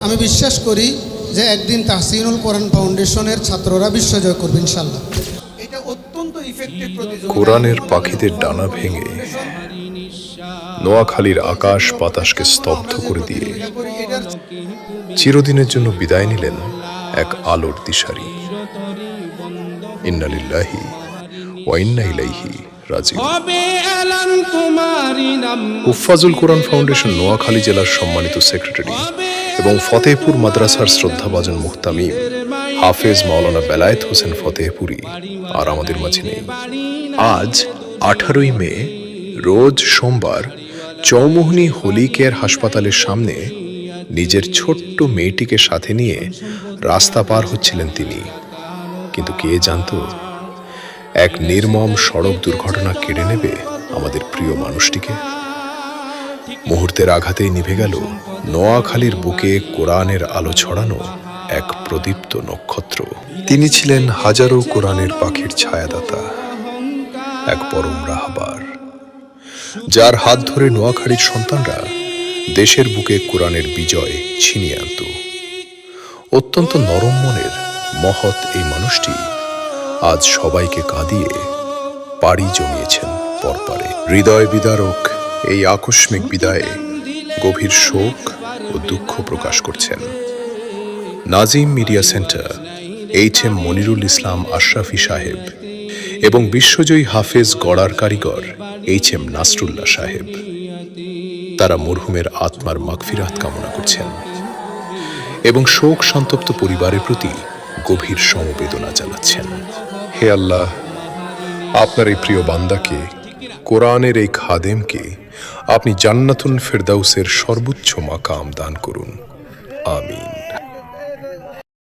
আমি বিশ্বাস করি যে একদিন তাহসিনুল কোরআন ফাউন্ডেশনের ছাত্ররা বিশ্বজয় করবে ইনশাআল্লাহ। এটা অত্যন্ত ইফেক্টিভ প্রতিযোগিতা। কোরআনের পাখিদের ডানা ভেঙে নোয়াখালীর আকাশ বাতাসকে স্তব্ধ করে দিয়ে চিরদিনের জন্য বিদায় নিলেন এক আলোর দিশারি। ইন্না লিল্লাহি ওয়া ইন্না ইলাইহি রাজিউন। হুফাজুল কোরআন ফাউন্ডেশন নোয়াখালী জেলার সম্মানিত সেক্রেটারি এবং ফতেহপুর মাদ্রাসার শ্রদ্ধাভাজন মুহতামিম হাফেজ মাওলানা বেলায়েত হোসেন ফতেহপুরি আর আমাদের মাঝে নেই। আজ 18ই মে রোজ সোমবার চৌমুহনী হোলি কেয়ার হাসপাতালের সামনে নিজের ছোট্ট মেয়েটিকে সাথে নিয়ে রাস্তা পার হচ্ছিলেন তিনি। কিন্তু কে জানতো এক নির্মম সড়ক দুর্ঘটনা কেড়ে নেবে আমাদের প্রিয় মানুষটিকে। মুহূর্তের আঘাতেই নিভে গেল নোয়াখালীর বুকে কোরআনের আলো ছড়ানো এক প্রদীপ্ত নক্ষত্র। তিনি ছিলেন হাজারো কোরআনের পাখির ছায়াদাতা, এক পরম রাহবার, যার হাত ধরে নোয়াখালীর সন্তানরা দেশের বুকে কোরআনের বিজয় ছিনিয়ে আনত। অত্যন্ত নরম মনের মহৎ এই মানুষটি আজ সবাইকে কাঁদিয়ে পাড়ি জমিয়েছেন পরপারে। হৃদয় বিদারক এই আকস্মিক বিদায়ে গভীর শোক ও দুঃখ প্রকাশ করছেন Nazim media centre, HM Monirul Islam Ashrafi সাহেব এবং বিশ্বজয়ী হাফেজ গড়ার কারিগর HM নাসরুল্লাহ সাহেব। তারা মরহুমের আত্মার মাগফিরাত কামনা করছেন এবং শোক সন্তপ্ত পরিবারের প্রতি গভীর সমবেদনা জানাচ্ছেন। হে আল্লাহ, আপনার এই প্রিয় বান্দাকে, কোরআনের এই খাদেমকে আপনি জান্নাতুল ফেরদাউসের সর্বোচ্চ মাকাম দান করুন। আমিন।